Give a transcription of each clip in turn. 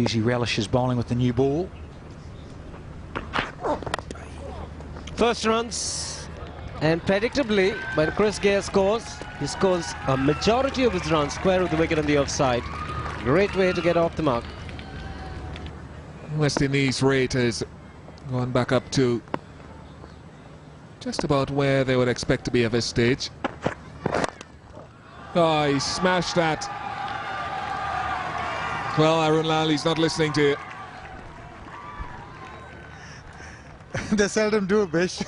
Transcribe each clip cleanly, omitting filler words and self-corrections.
usually relishes bowling with the new ball. First runs, and predictably, when Chris Gale scores, he scores a majority of his runs square of the wicket on the offside. Great way to get off the mark. West Indies rate has gone back up to just about where they would expect to be at this stage. Oh, he smashed that. Well, Arun Lal, he's not listening to you. They seldom do, Bish.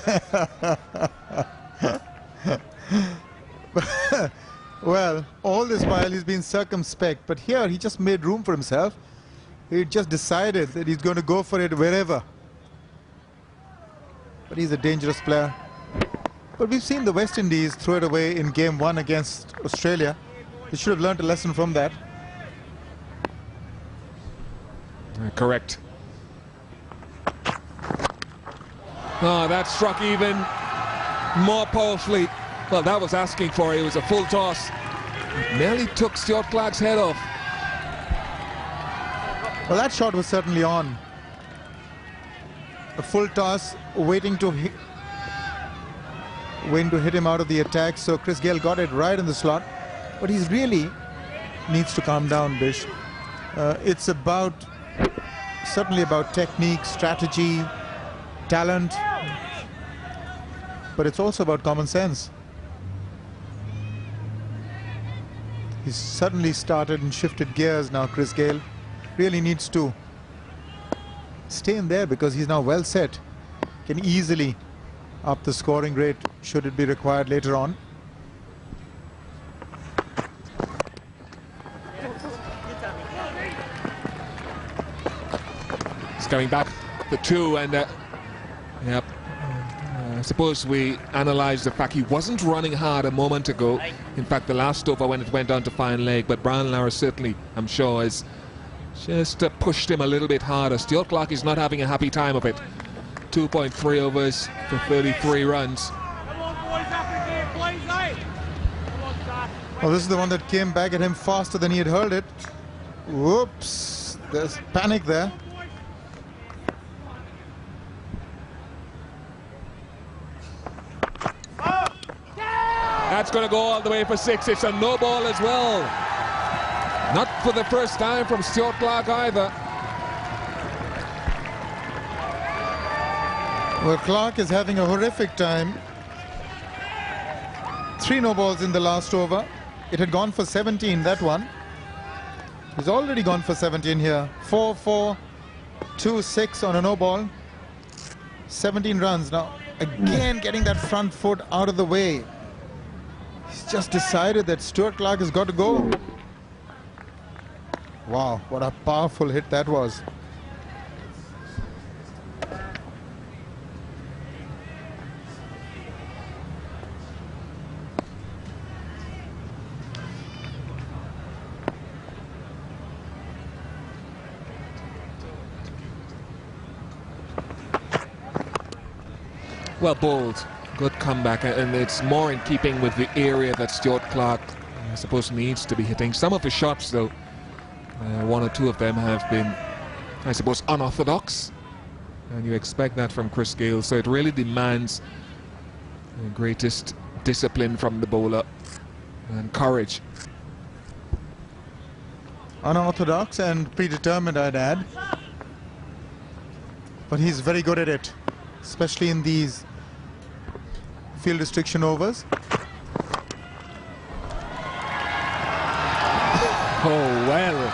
Well, all this while he's been circumspect, but here he just made room for himself. He just decided that he's going to go for it wherever. But he's a dangerous player. But we've seen the West Indies throw it away in game 1 against Australia. They should have learned a lesson from that. Correct. Oh, that struck even more powerfully. Well, that was asking for it. It was a full toss. Nearly took Stuart Clark's head off. Well, that shot was certainly on. A full toss, waiting to hit him out of the attack. So Chris Gale got it right in the slot. But he's really needs to calm down, Bish. It's certainly about technique, strategy, talent, but it's also about common sense. He's suddenly started and shifted gears now. Chris Gale really needs to stay in there because he's now well set. Can easily up the scoring rate should it be required later on. He's coming back the 2 and yep. I suppose we analysed the fact he wasn't running hard a moment ago. In fact, the last over when it went down to fine leg, but Brian Lara certainly, I'm sure, has just pushed him a little bit harder. Stuart Clark is not having a happy time of it. 2.3 overs for 33 runs. Well, this is the one that came back at him faster than he had hurled it. Whoops, there's panic there. That's going to go all the way for 6. It's a no ball as well. Not for the first time from Stuart Clark either. Well, Clark is having a horrific time. 3 no balls in the last over. It had gone for 17, that one. He's already gone for 17 here. 4-4, 2-6 on a no ball. 17 runs. Now, again, getting that front foot out of the way. He's just decided that Stuart Clark has got to go. Wow, what a powerful hit that was. Well bowled. Good comeback, and it's more in keeping with the area that Stuart Clark, I suppose, needs to be hitting. Some of his shots, though, 1 or 2 of them have been, I suppose, unorthodox, and you expect that from Chris Gale, so it really demands the greatest discipline from the bowler and courage. Unorthodox and predetermined, I'd add. But he's very good at it, especially in these field restriction overs. Oh, well.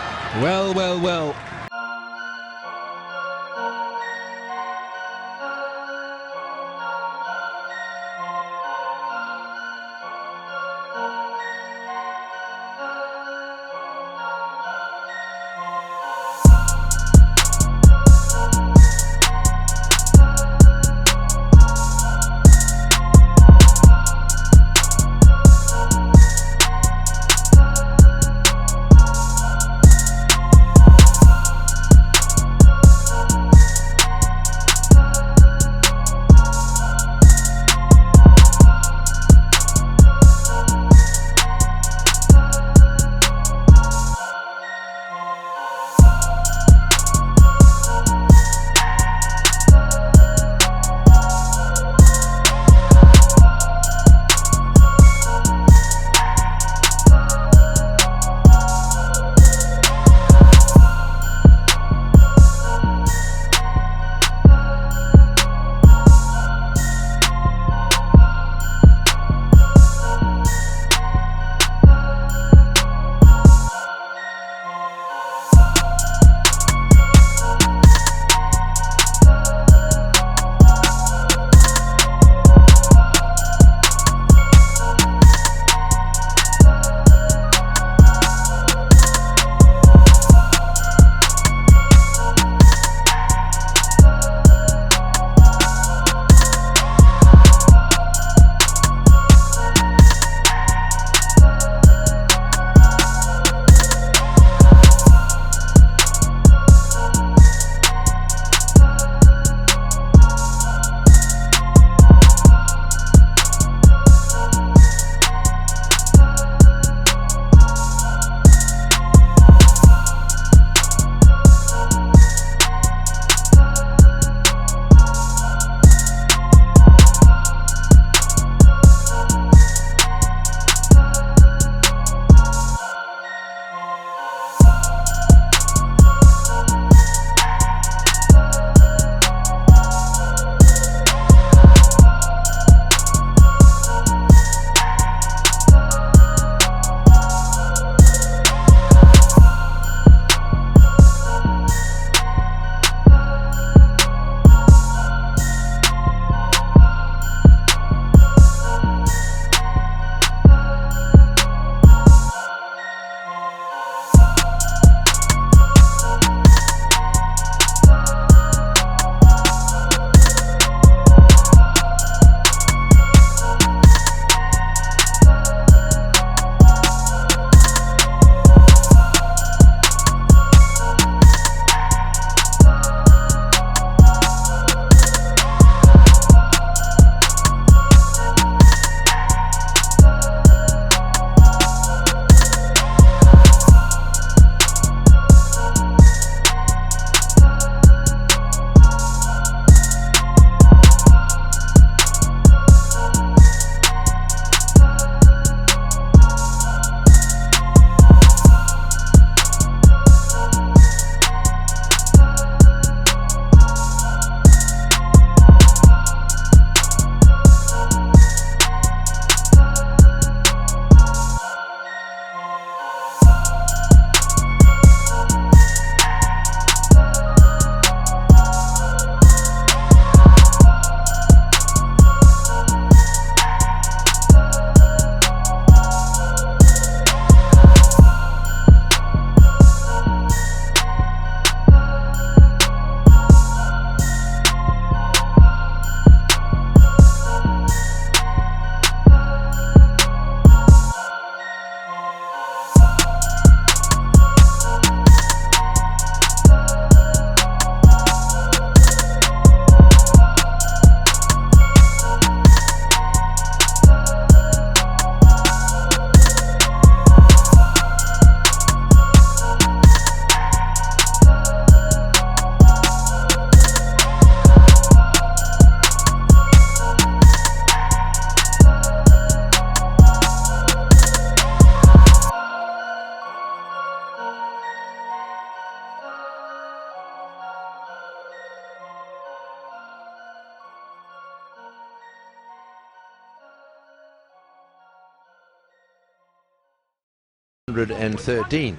113.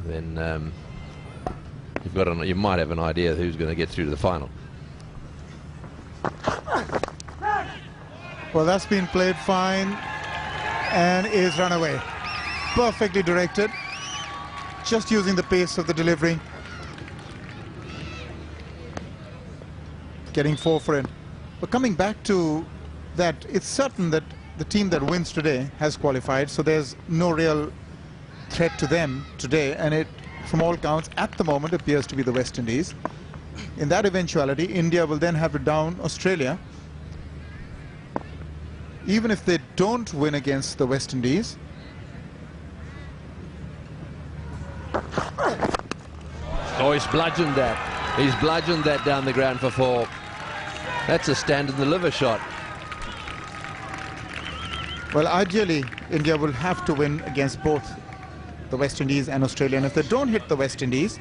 Then you might have an idea who's going to get through to the final. Well, that's been played fine and is run away. Perfectly directed. Just using the pace of the delivery. Getting 4 for it. But coming back to that, it's certain that the team that wins today has qualified, so there's no real threat to them today, and it, from all counts, at the moment appears to be the West Indies. In that eventuality, India will then have to down Australia. Even if they don't win against the West Indies. Oh, he's bludgeoned that. He's bludgeoned that down the ground for 4. That's a stand in the liver shot. Well, ideally, India will have to win against both the West Indies and Australia. And if they don't hit the West Indies,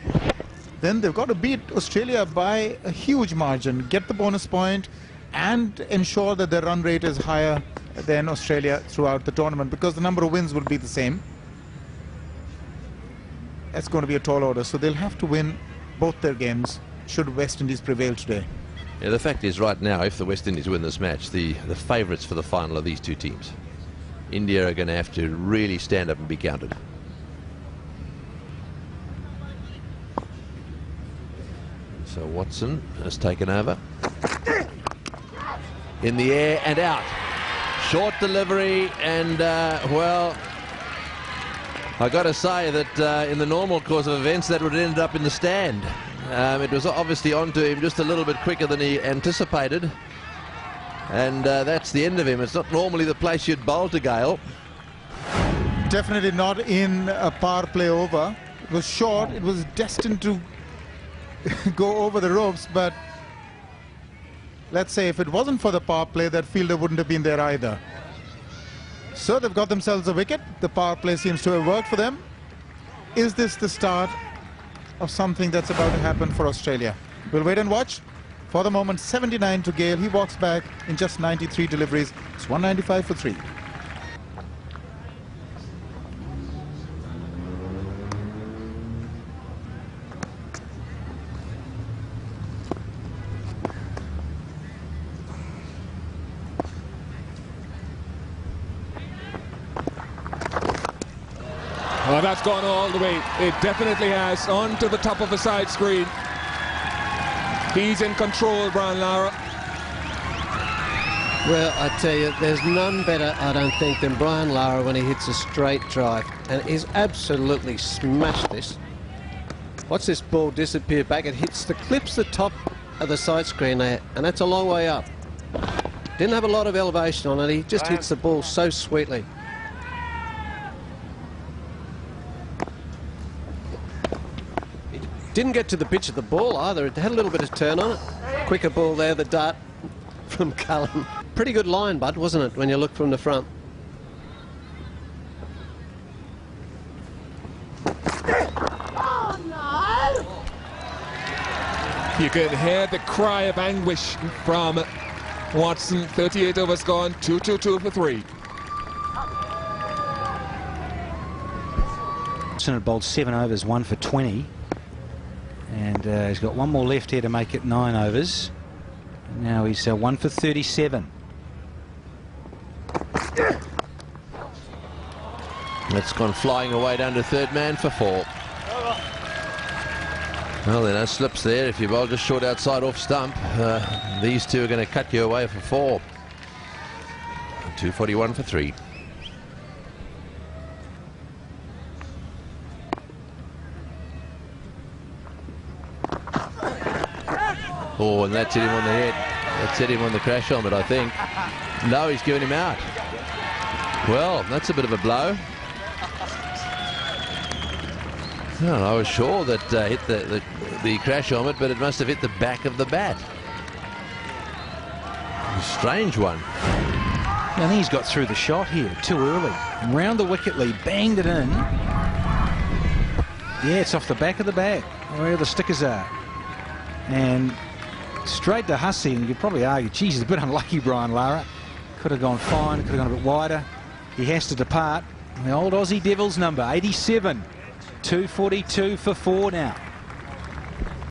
then they've got to beat Australia by a huge margin, get the bonus point, and ensure that their run rate is higher than Australia throughout the tournament, because the number of wins will be the same. That's going to be a tall order, so they'll have to win both their games should West Indies prevail today. Yeah, the fact is, right now, if the West Indies win this match, the favourites for the final are these two teams. India are going to have to really stand up and be counted. So Watson has taken over. In the air and out. Short delivery, and well, I got to say that in the normal course of events that would have ended up in the stand. It was obviously onto him just a little bit quicker than he anticipated, and that's the end of him. It's not normally the place you'd bowl to, Gale. Definitely not in a power play over. It was short, it was destined to go over the ropes, but let's say if it wasn't for the power play, that fielder wouldn't have been there either. So they've got themselves a wicket. The power play seems to have worked for them. Is this the start of something that's about to happen for Australia? We'll wait and watch. For the moment, 79 to Gale. He walks back in just 93 deliveries. It's 195 for 3. Well, that's gone all the way. It definitely has. On to the top of the side screen. He's in control, Brian Lara. Well, I tell you, there's none better, I don't think, than Brian Lara when he hits a straight drive. And he's absolutely smashed this. Watch this ball disappear back. It clips the top of the side screen there, and that's a long way up. Didn't have a lot of elevation on it. He just hits the ball so sweetly. Didn't get to the pitch of the ball either. It had a little bit of turn on it. Quicker ball there, the dart from Cullen. Pretty good line, Bud, wasn't it, when you look from the front? You can hear the cry of anguish from Watson. 38 overs gone, 2-2-2 for 3. Watson had bowled 7 overs, 1 for 20. And he's got one more left here to make it 9 overs. Now he's 1 for 37. That's gone flying away down to third man for 4. Well, there are no slips there. If you bowl just short outside off stump, these two are going to cut you away for 4. 241 for 3. Oh, and that's hit him on the head. That's hit him on the crash helmet, I think. No, he's given him out. Well, that's a bit of a blow. No, I was sure that hit the crash helmet, but it must have hit the back of the bat. A strange one. I think he's got through the shot here too early. Round the wicket lead, banged it in. Yeah, it's off the back of the bat, where the stickers are. And straight to Hussey, and you'd probably argue, geez, he's a bit unlucky, Brian Lara. Could have gone fine, could have gone a bit wider. he has to depart. The old Aussie Devils number, 87. 2:42 for 4 now.